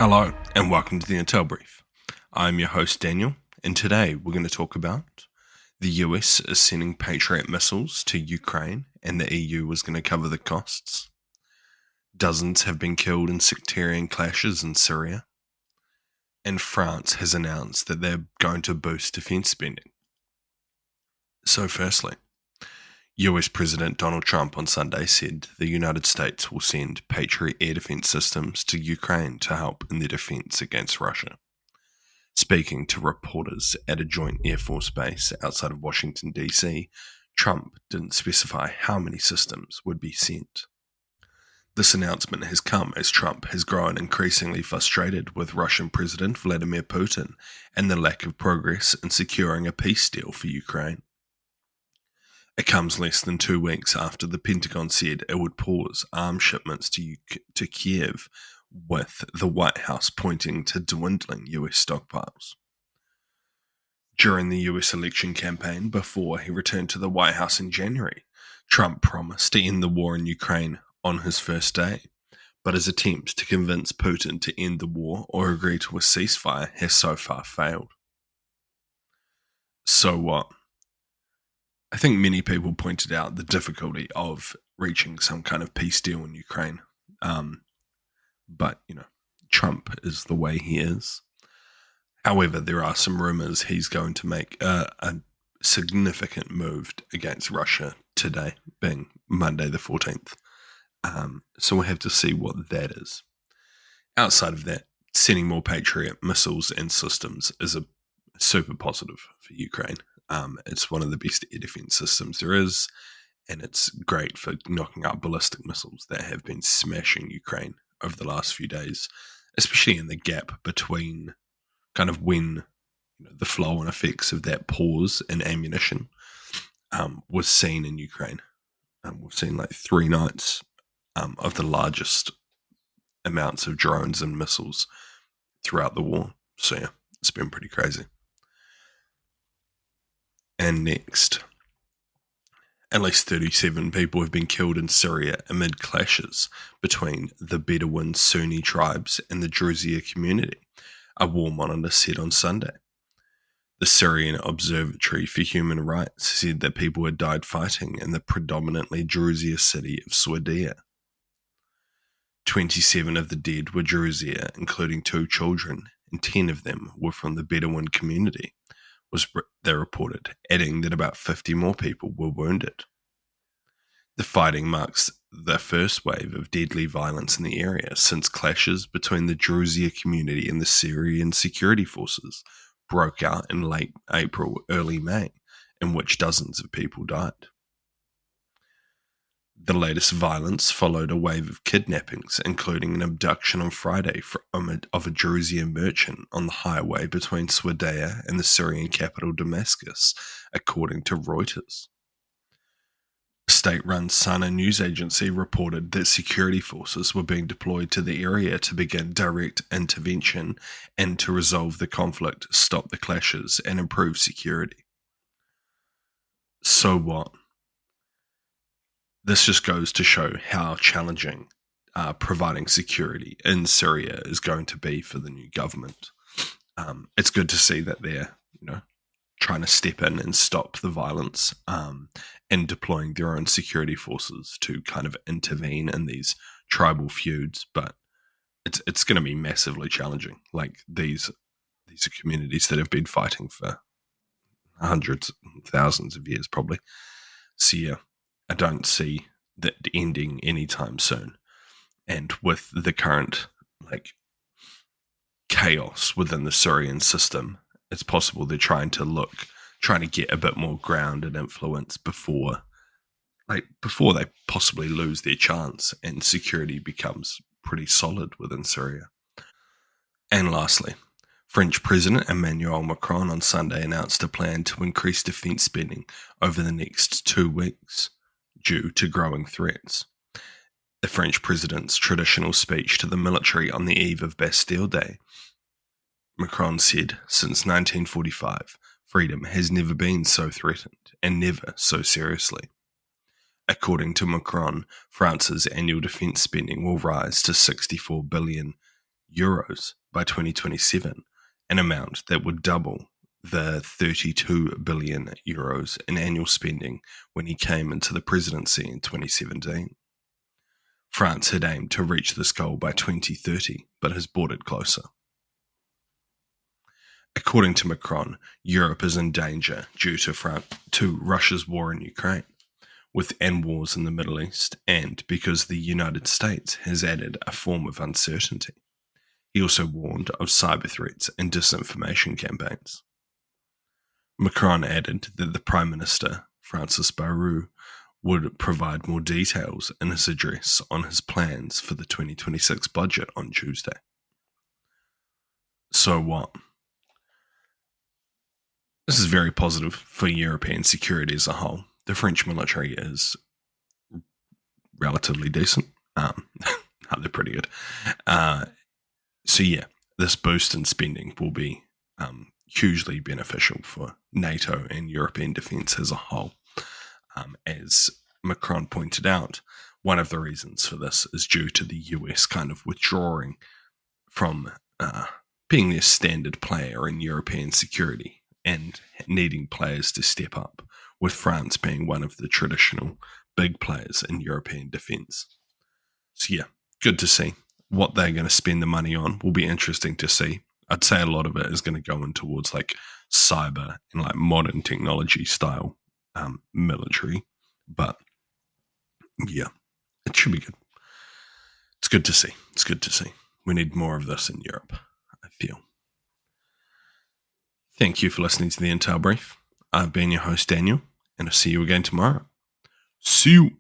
Hello, and welcome to the Intel Brief. I'm your host, Daniel, and today we're going to talk about the US is sending Patriot missiles to Ukraine, and the EU is going to cover the costs. Dozens have been killed in sectarian clashes in Syria, and France has announced that they're going to boost defense spending. So, firstly, US President Donald Trump on Sunday said the United States will send Patriot air defense systems to Ukraine to help in their defense against Russia. Speaking to reporters at a joint Air Force base outside of Washington, D.C., Trump didn't specify how many systems would be sent. This announcement has come as Trump has grown increasingly frustrated with Russian President Vladimir Putin and the lack of progress in securing a peace deal for Ukraine. It comes less than 2 weeks after the Pentagon said it would pause arms shipments to Kiev, with the White House pointing to dwindling US stockpiles. During the US election campaign before he returned to the White House in January, Trump promised to end the war in Ukraine on his first day, but his attempts to convince Putin to end the war or agree to a ceasefire has so far failed. So what? I think many people pointed out the difficulty of reaching some kind of peace deal in Ukraine. But, Trump is the way he is. However, there are some rumors he's going to make a significant move against Russia today, being Monday the 14th. So we'll have to see what that is. Outside of that, sending more Patriot missiles and systems is a super positive for Ukraine. It's one of the best air defense systems there is, and it's great for knocking out ballistic missiles that have been smashing Ukraine over the last few days, especially in the gap between kind of when the flow and effects of that pause in ammunition was seen in Ukraine. We've seen like 3 nights of the largest amounts of drones and missiles throughout the war. So yeah, it's been pretty crazy. And next, at least 37 people have been killed in Syria amid clashes between the Bedouin Sunni tribes and the Druze community, a war monitor said on Sunday. The Syrian Observatory for Human Rights said that people had died fighting in the predominantly Druze city of Swadia. 27 of the dead were Druze, including 2 children, and 10 of them were from the Bedouin community, they reported, adding that about 50 more people were wounded. The fighting marks the first wave of deadly violence in the area since clashes between the Druze community and the Syrian security forces broke out in late April, early May, in which dozens of people died. The latest violence followed a wave of kidnappings, including an abduction on Friday of a Druze merchant on the highway between Swadia and the Syrian capital Damascus, according to Reuters. A state-run Sana news agency reported that security forces were being deployed to the area to begin direct intervention and to resolve the conflict, stop the clashes, and improve security. So what? This just goes to show how challenging providing security in Syria is going to be for the new government. It's good to see that they're, trying to step in and stop the violence and deploying their own security forces to kind of intervene in these tribal feuds. But it's going to be massively challenging. Like these are communities that have been fighting for hundreds, thousands of years, probably. So yeah. I don't see that ending anytime soon. And with the current chaos within the Syrian system, it's possible they're trying to get a bit more ground and influence before they possibly lose their chance and security becomes pretty solid within Syria. And lastly, French President Emmanuel Macron on Sunday announced a plan to increase defense spending over the next 2 weeks, due to growing threats. The French president's traditional speech to the military on the eve of Bastille Day, Macron said, since 1945, freedom has never been so threatened, and never so seriously. According to Macron, France's annual defense spending will rise to 64 billion euros by 2027, an amount that would double the 32 billion euros in annual spending when he came into the presidency in 2017. France had aimed to reach this goal by 2030, but has brought it closer. According to Macron, Europe is in danger due to Russia's war in Ukraine, and wars in the Middle East, and because the United States has added a form of uncertainty. He also warned of cyber threats and disinformation campaigns. Macron added that the Prime Minister, Francis Bayrou, would provide more details in his address on his plans for the 2026 budget on Tuesday. So what? This is very positive for European security as a whole. The French military is relatively decent. They're pretty good. So yeah, this boost in spending will be hugely beneficial for NATO and European defence as a whole. As Macron pointed out, one of the reasons for this is due to the US kind of withdrawing from being their standard player in European security and needing players to step up, with France being one of the traditional big players in European defence. So yeah, good to see. What they're going to spend the money on will be interesting to see. I'd say a lot of it is going to go in towards like cyber and like modern technology style military. But yeah, it should be good. It's good to see. It's good to see. We need more of this in Europe, I feel. Thank you for listening to the Intel Brief. I've been your host, Daniel, and I'll see you again tomorrow. See you.